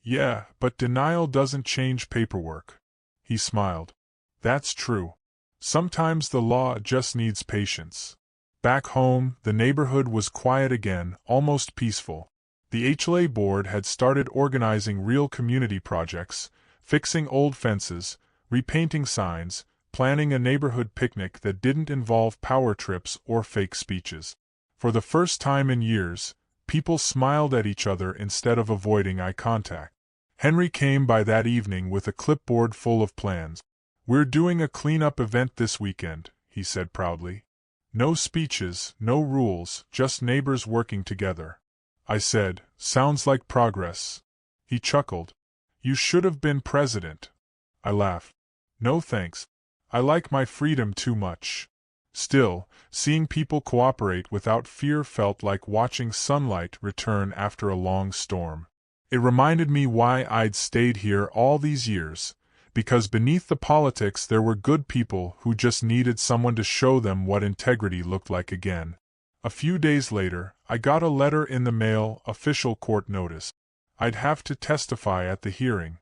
"Yeah, but denial doesn't change paperwork." He smiled. "That's true. Sometimes the law just needs patience." Back home, the neighborhood was quiet again, almost peaceful. The HOA board had started organizing real community projects, fixing old fences, repainting signs, planning a neighborhood picnic that didn't involve power trips or fake speeches. For the first time in years, people smiled at each other instead of avoiding eye contact. Henry came by that evening with a clipboard full of plans. "We're doing a cleanup event this weekend," he said proudly. "No speeches, no rules, just neighbors working together." I said, "Sounds like progress." He chuckled. "You should have been president." I laughed. "No thanks. I like my freedom too much." Still, seeing people cooperate without fear felt like watching sunlight return after a long storm. It reminded me why I'd stayed here all these years, because beneath the politics there were good people who just needed someone to show them what integrity looked like again. A few days later, I got a letter in the mail, official court notice. I'd have to testify at the hearing.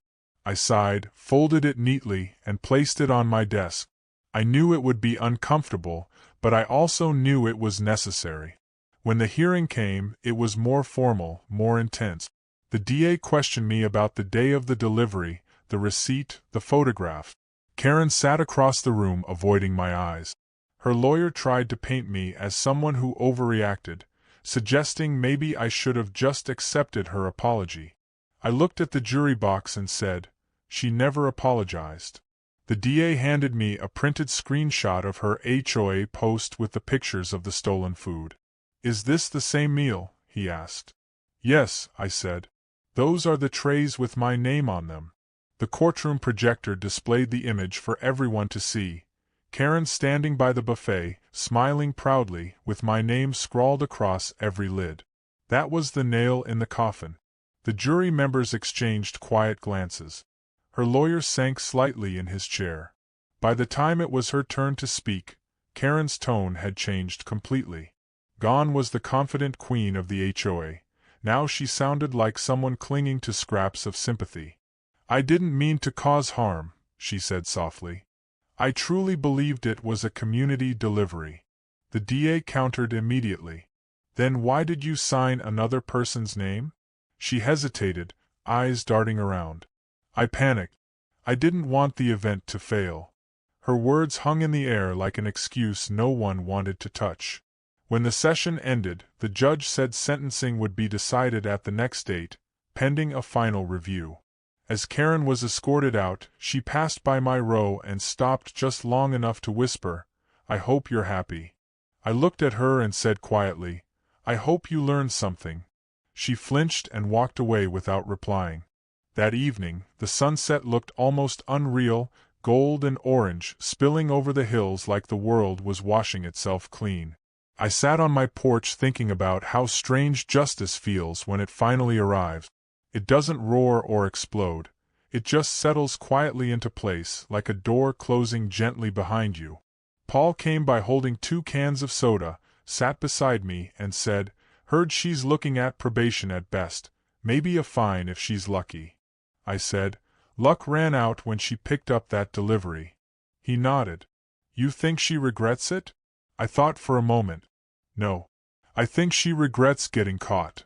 I sighed, folded it neatly, and placed it on my desk. I knew it would be uncomfortable, but I also knew it was necessary. When the hearing came, it was more formal, more intense. The DA questioned me about the day of the delivery, the receipt, the photograph. Karen sat across the room, avoiding my eyes. Her lawyer tried to paint me as someone who overreacted, suggesting maybe I should have just accepted her apology. I looked at the jury box and said, "She never apologized." The DA handed me a printed screenshot of her HOA post with the pictures of the stolen food. "Is this the same meal?" he asked. "Yes," I said. "Those are the trays with my name on them." The courtroom projector displayed the image for everyone to see. Karen standing by the buffet, smiling proudly, with my name scrawled across every lid. That was the nail in the coffin. The jury members exchanged quiet glances. Her lawyer sank slightly in his chair. By the time it was her turn to speak, Karen's tone had changed completely. Gone was the confident queen of the HOA. Now she sounded like someone clinging to scraps of sympathy. "I didn't mean to cause harm," she said softly. "I truly believed it was a community delivery." The DA countered immediately. "Then why did you sign another person's name?" She hesitated, eyes darting around. I panicked. I didn't want the event to fail. Her words hung in the air like an excuse no one wanted to touch. When the session ended, the judge said sentencing would be decided at the next date, pending a final review. As Karen was escorted out, she passed by my row and stopped just long enough to whisper, "I hope you're happy." I looked at her and said quietly, "I hope you learned something." She flinched and walked away without replying. That evening, the sunset looked almost unreal, gold and orange, spilling over the hills like the world was washing itself clean. I sat on my porch thinking about how strange justice feels when it finally arrives. It doesn't roar or explode. It just settles quietly into place, like a door closing gently behind you. Paul came by holding 2 cans of soda, sat beside me, and said, "Heard she's looking at probation at best, maybe a fine if she's lucky." I said, "Luck ran out when she picked up that delivery." He nodded. "You think she regrets it?" I thought for a moment. "No. I think she regrets getting caught."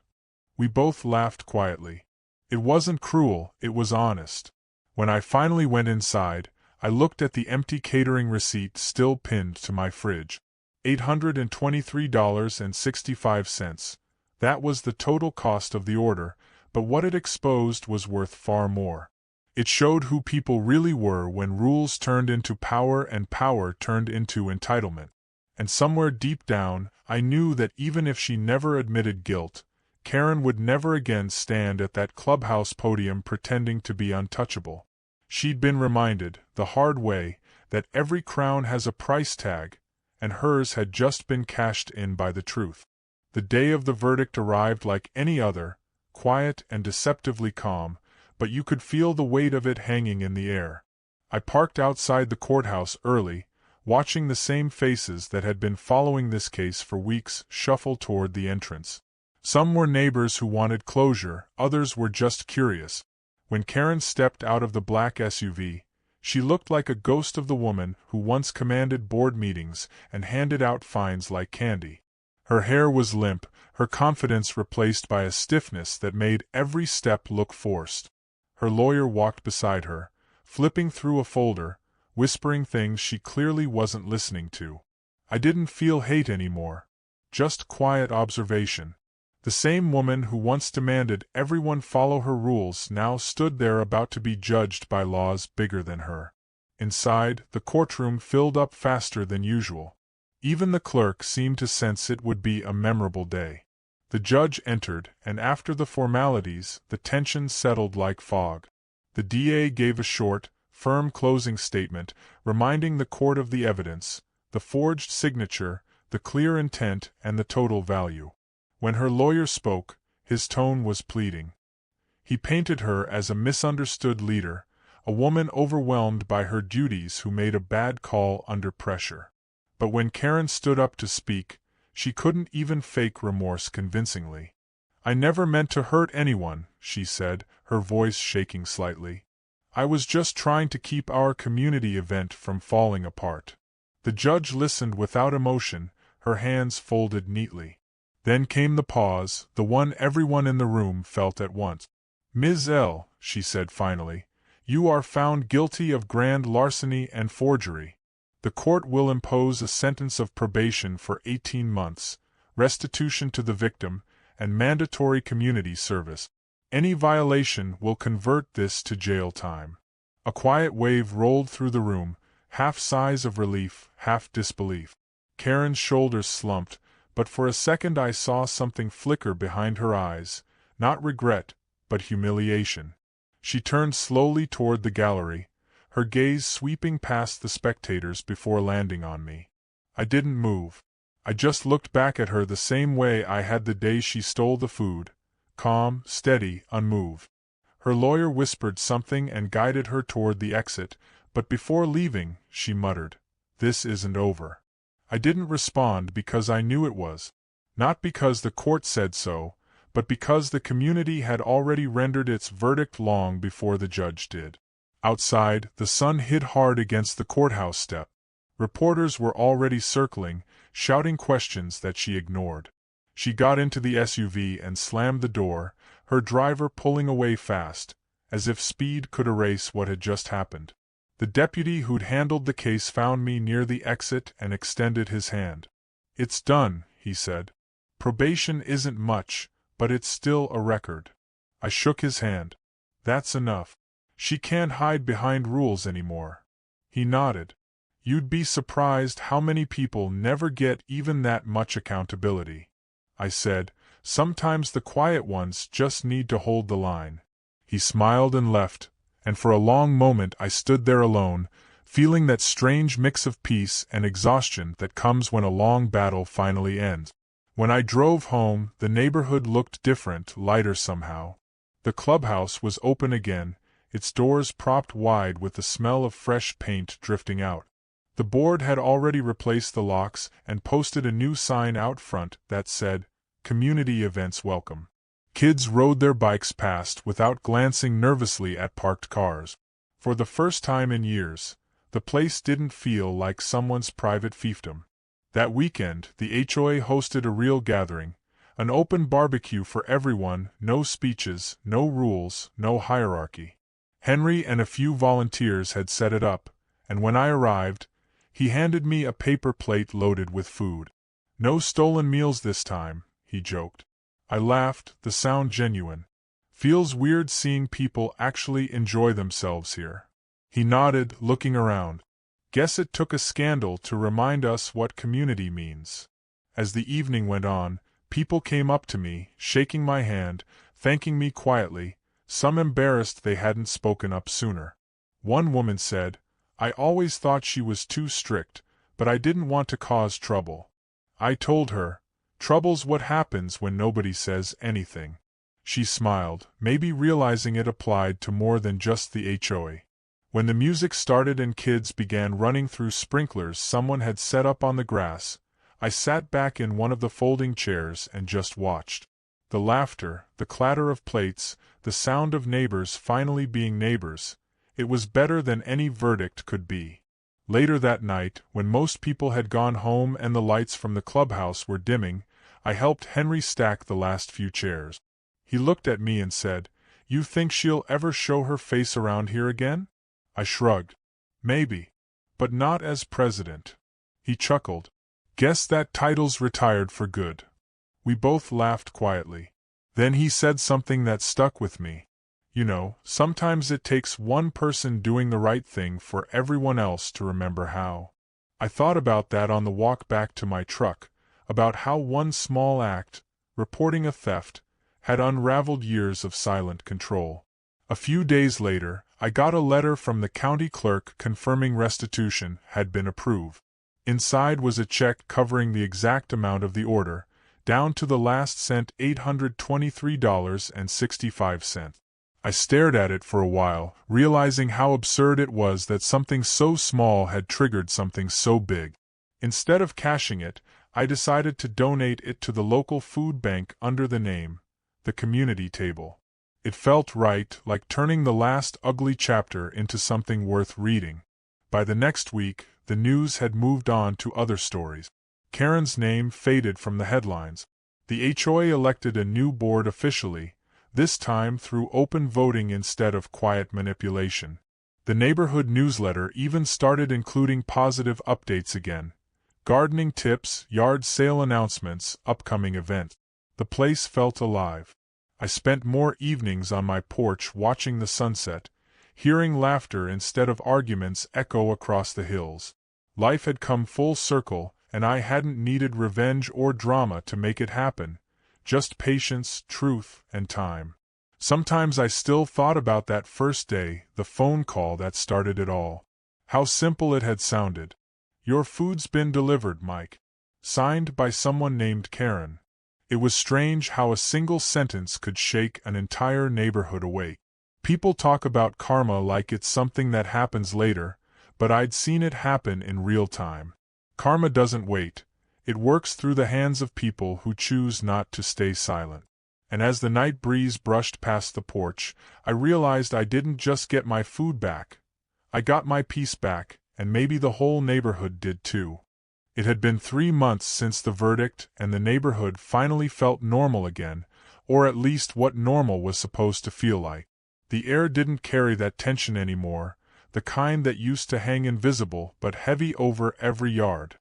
We both laughed quietly. It wasn't cruel, it was honest. When I finally went inside, I looked at the empty catering receipt still pinned to my fridge. $823.65. That was the total cost of the order, but what it exposed was worth far more. It showed who people really were when rules turned into power and power turned into entitlement. And somewhere deep down, I knew that even if she never admitted guilt, Karen would never again stand at that clubhouse podium pretending to be untouchable. She'd been reminded, the hard way, that every crown has a price tag, and hers had just been cashed in by the truth. The day of the verdict arrived like any other, quiet and deceptively calm, but you could feel the weight of it hanging in the air. I parked outside the courthouse early, watching the same faces that had been following this case for weeks shuffle toward the entrance. Some were neighbors who wanted closure, others were just curious. When Karen stepped out of the black SUV, she looked like a ghost of the woman who once commanded board meetings and handed out fines like candy. Her hair was limp, her confidence replaced by a stiffness that made every step look forced. Her lawyer walked beside her, flipping through a folder, whispering things she clearly wasn't listening to. I didn't feel hate anymore, just quiet observation. The same woman who once demanded everyone follow her rules now stood there about to be judged by laws bigger than her. Inside, the courtroom filled up faster than usual. Even the clerk seemed to sense it would be a memorable day. The judge entered, and after the formalities, the tension settled like fog. The DA gave a short, firm closing statement, reminding the court of the evidence, the forged signature, the clear intent, and the total value. When her lawyer spoke, his tone was pleading. He painted her as a misunderstood leader, a woman overwhelmed by her duties who made a bad call under pressure. But when Karen stood up to speak, she couldn't even fake remorse convincingly. "I never meant to hurt anyone," she said, her voice shaking slightly. "I was just trying to keep our community event from falling apart." The judge listened without emotion, her hands folded neatly. Then came the pause, the one everyone in the room felt at once. "Ms. L," she said finally, "you are found guilty of grand larceny and forgery. The court will impose a sentence of probation for 18 months, restitution to the victim, and mandatory community service. Any violation will convert this to jail time." A quiet wave rolled through the room, half sighs of relief, half disbelief. Karen's shoulders slumped, but for a second I saw something flicker behind her eyes, not regret, but humiliation. She turned slowly toward the gallery, her gaze sweeping past the spectators before landing on me. I didn't move. I just looked back at her the same way I had the day she stole the food, calm, steady, unmoved. Her lawyer whispered something and guided her toward the exit, but before leaving, she muttered, "This isn't over." I didn't respond because I knew it was. Not because the court said so, but because the community had already rendered its verdict long before the judge did. Outside, the sun hit hard against the courthouse step. Reporters were already circling, shouting questions that she ignored. She got into the SUV and slammed the door, her driver pulling away fast, as if speed could erase what had just happened. The deputy who'd handled the case found me near the exit and extended his hand. "It's done," he said. Probation isn't much, but it's still a record. I shook his hand. That's enough. She can't hide behind rules anymore. He nodded. You'd be surprised how many people never get even that much accountability. I said, sometimes the quiet ones just need to hold the line. He smiled and left, and for a long moment I stood there alone, feeling that strange mix of peace and exhaustion that comes when a long battle finally ends. When I drove home, the neighborhood looked different, lighter somehow. The clubhouse was open again, its doors propped wide with the smell of fresh paint drifting out. The board had already replaced the locks and posted a new sign out front that said, "Community Events Welcome." Kids rode their bikes past without glancing nervously at parked cars. For the first time in years, the place didn't feel like someone's private fiefdom. That weekend, the HOA hosted a real gathering, an open barbecue for everyone, no speeches, no rules, no hierarchy. Henry and a few volunteers had set it up, and when I arrived, he handed me a paper plate loaded with food. No stolen meals this time, he joked. I laughed, the sound genuine. Feels weird seeing people actually enjoy themselves here. He nodded, looking around. Guess it took a scandal to remind us what community means. As the evening went on, people came up to me, shaking my hand, thanking me quietly, some embarrassed they hadn't spoken up sooner. One woman said, I always thought she was too strict, but I didn't want to cause trouble. I told her, trouble's what happens when nobody says anything. She smiled, maybe realizing it applied to more than just the HOA. When the music started and kids began running through sprinklers someone had set up on the grass, I sat back in one of the folding chairs and just watched. The laughter, the clatter of plates, the sound of neighbors finally being neighbors. It was better than any verdict could be. Later that night, when most people had gone home and the lights from the clubhouse were dimming, I helped Henry stack the last few chairs. He looked at me and said, You think she'll ever show her face around here again? I shrugged. Maybe. But not as president. He chuckled. Guess that title's retired for good. We both laughed quietly. Then he said something that stuck with me. You know, sometimes it takes one person doing the right thing for everyone else to remember how. I thought about that on the walk back to my truck, about how one small act, reporting a theft, had unraveled years of silent control. A few days later, I got a letter from the county clerk confirming restitution had been approved. Inside was a check covering the exact amount of the order, down to the last cent, $823.65. I stared at it for a while, realizing how absurd it was that something so small had triggered something so big. Instead of cashing it, I decided to donate it to the local food bank under the name, the community table. It felt right, like turning the last ugly chapter into something worth reading. By the next week, the news had moved on to other stories. Karen's name faded from the headlines. The HOA elected a new board officially, this time through open voting instead of quiet manipulation. The neighborhood newsletter even started including positive updates again. Gardening tips, yard sale announcements, upcoming events. The place felt alive. I spent more evenings on my porch watching the sunset, hearing laughter instead of arguments echo across the hills. Life had come full circle, and I hadn't needed revenge or drama to make it happen, just patience, truth, and time. Sometimes I still thought about that first day, the phone call that started it all. How simple it had sounded. Your food's been delivered, Mike. Signed by someone named Karen. It was strange how a single sentence could shake an entire neighborhood awake. People talk about karma like it's something that happens later, but I'd seen it happen in real time. Karma doesn't wait. It works through the hands of people who choose not to stay silent. And as the night breeze brushed past the porch, I realized I didn't just get my food back. I got my peace back, and maybe the whole neighborhood did too. It had been 3 months since the verdict, and the neighborhood finally felt normal again, or at least what normal was supposed to feel like. The air didn't carry that tension anymore, the kind that used to hang invisible but heavy over every yard.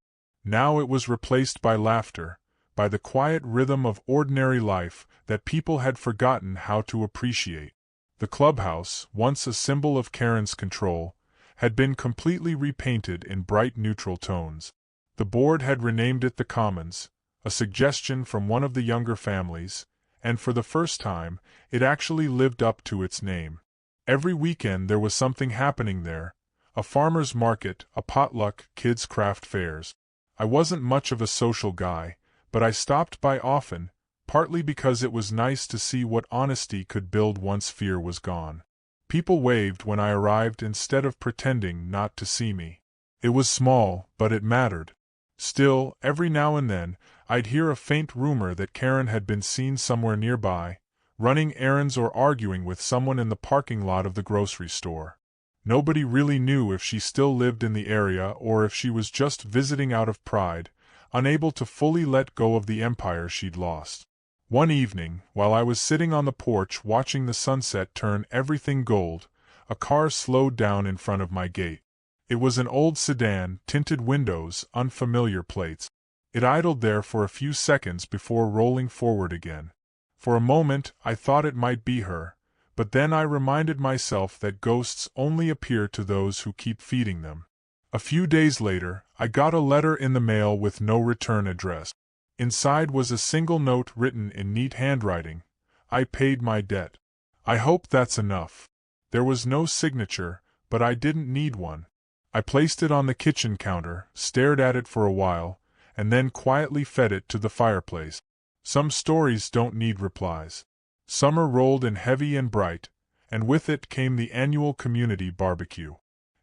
Now it was replaced by laughter, by the quiet rhythm of ordinary life that people had forgotten how to appreciate. The clubhouse, once a symbol of Karen's control, had been completely repainted in bright neutral tones. The board had renamed it the Commons, a suggestion from one of the younger families, and for the first time, it actually lived up to its name. Every weekend there was something happening there, a farmer's market, a potluck, kids' craft fairs. I wasn't much of a social guy, but I stopped by often, partly because it was nice to see what honesty could build once fear was gone. People waved when I arrived instead of pretending not to see me. It was small, but it mattered. Still, every now and then, I'd hear a faint rumor that Karen had been seen somewhere nearby, running errands or arguing with someone in the parking lot of the grocery store. Nobody really knew if she still lived in the area or if she was just visiting out of pride, unable to fully let go of the empire she'd lost. One evening, while I was sitting on the porch watching the sunset turn everything gold, a car slowed down in front of my gate. It was an old sedan, tinted windows, unfamiliar plates. It idled there for a few seconds before rolling forward again. For a moment, I thought it might be her, but then I reminded myself that ghosts only appear to those who keep feeding them. A few days later, I got a letter in the mail with no return address. Inside was a single note written in neat handwriting. I paid my debt. I hope that's enough. There was no signature, but I didn't need one. I placed it on the kitchen counter, stared at it for a while, and then quietly fed it to the fireplace. Some stories don't need replies. Summer rolled in heavy and bright, and with it came the annual community barbecue.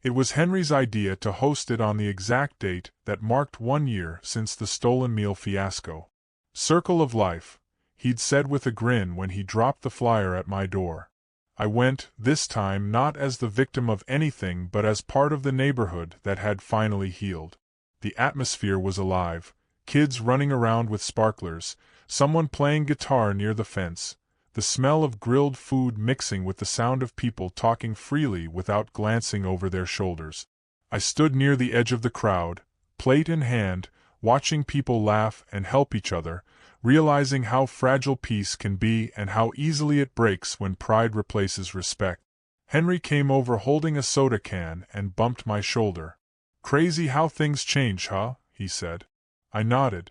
It was Henry's idea to host it on the exact date that marked 1 year since the stolen meal fiasco. "Circle of life," he'd said with a grin when he dropped the flyer at my door. I went, this time not as the victim of anything but as part of the neighborhood that had finally healed. The atmosphere was alive, kids running around with sparklers, someone playing guitar near the fence, the smell of grilled food mixing with the sound of people talking freely without glancing over their shoulders. I stood near the edge of the crowd, plate in hand, watching people laugh and help each other, realizing how fragile peace can be and how easily it breaks when pride replaces respect. Henry came over holding a soda can and bumped my shoulder. "Crazy how things change, huh?" he said. I nodded.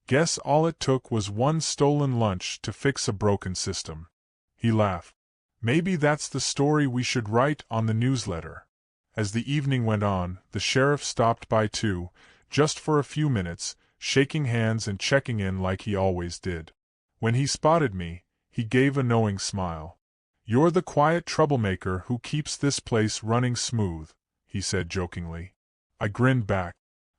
"Guess all it took was one stolen lunch to fix a broken system." He laughed. "Maybe that's the story we should write on the newsletter." As the evening went on, the sheriff stopped by too, just for a few minutes, shaking hands and checking in like he always did. When he spotted me, he gave a knowing smile. "You're the quiet troublemaker who keeps this place running smooth," he said jokingly. I grinned back.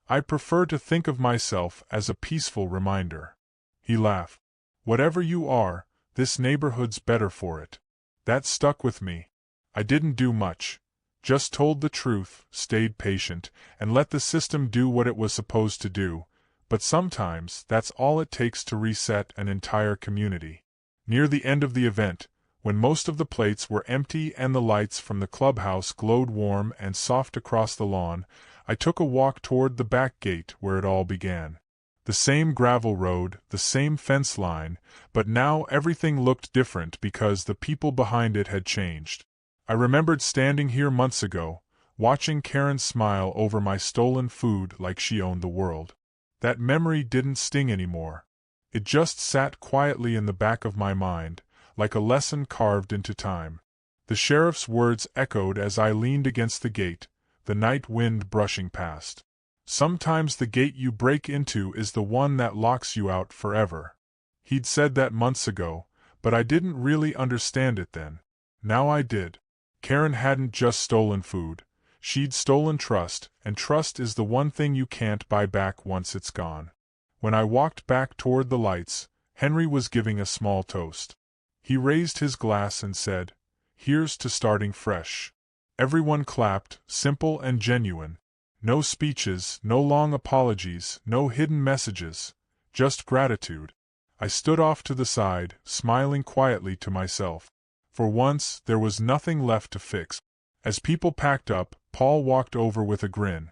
"I prefer to think of myself as a peaceful reminder." He laughed. "Whatever you are, this neighborhood's better for it." That stuck with me. I didn't do much. Just told the truth, stayed patient, and let the system do what it was supposed to do, but sometimes that's all it takes to reset an entire community. Near the end of the event, when most of the plates were empty and the lights from the clubhouse glowed warm and soft across the lawn, I took a walk toward the back gate where it all began. The same gravel road, the same fence line, but now everything looked different because the people behind it had changed. I remembered standing here months ago, watching Karen smile over my stolen food like she owned the world. That memory didn't sting anymore. It just sat quietly in the back of my mind, like a lesson carved into time. The sheriff's words echoed as I leaned against the gate, the night wind brushing past. "Sometimes the gate you break into is the one that locks you out forever." He'd said that months ago, but I didn't really understand it then. Now I did. Karen hadn't just stolen food. She'd stolen trust, and trust is the one thing you can't buy back once it's gone. When I walked back toward the lights, Henry was giving a small toast. He raised his glass and said, "Here's to starting fresh." Everyone clapped, simple and genuine. No speeches, no long apologies, no hidden messages, just gratitude. I stood off to the side, smiling quietly to myself. For once, there was nothing left to fix. As people packed up, Paul walked over with a grin.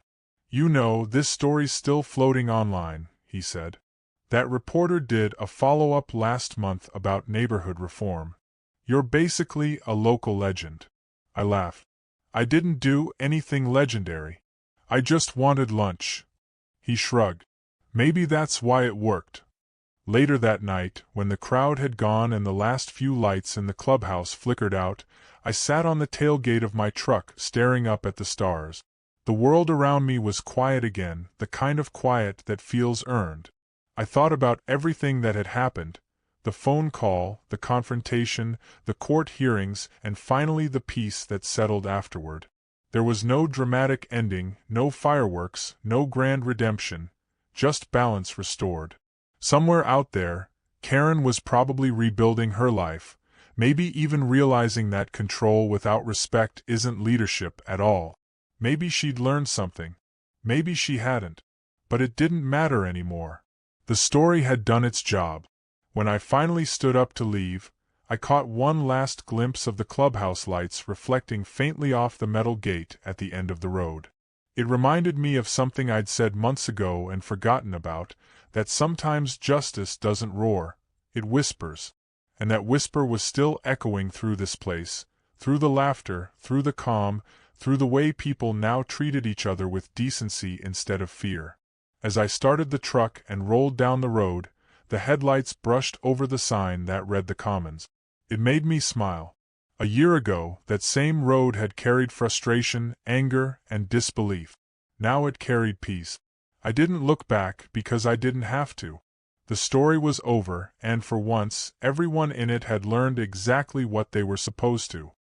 "You know, this story's still floating online," he said. That reporter did a follow-up last month about neighborhood reform. You're basically a local legend. I laughed. I didn't do anything legendary. I just wanted lunch. He shrugged. Maybe that's why it worked. Later that night, when the crowd had gone and the last few lights in the clubhouse flickered out, I sat on the tailgate of my truck staring up at the stars. The world around me was quiet again, the kind of quiet that feels earned. I thought about everything that had happened, the phone call, the confrontation, the court hearings, and finally the peace that settled afterward. There was no dramatic ending, no fireworks, no grand redemption, just balance restored. Somewhere out there, Karen was probably rebuilding her life, maybe even realizing that control without respect isn't leadership at all. Maybe she'd learned something. Maybe she hadn't. But it didn't matter anymore. The story had done its job. When I finally stood up to leave, I caught one last glimpse of the clubhouse lights reflecting faintly off the metal gate at the end of the road. It reminded me of something I'd said months ago and forgotten about, that sometimes justice doesn't roar, it whispers. And that whisper was still echoing through this place, through the laughter, through the calm, through the way people now treated each other with decency instead of fear. As I started the truck and rolled down the road, the headlights brushed over the sign that read the Commons. It made me smile. A year ago, that same road had carried frustration, anger, and disbelief. Now it carried peace. I didn't look back because I didn't have to. The story was over, and for once, everyone in it had learned exactly what they were supposed to.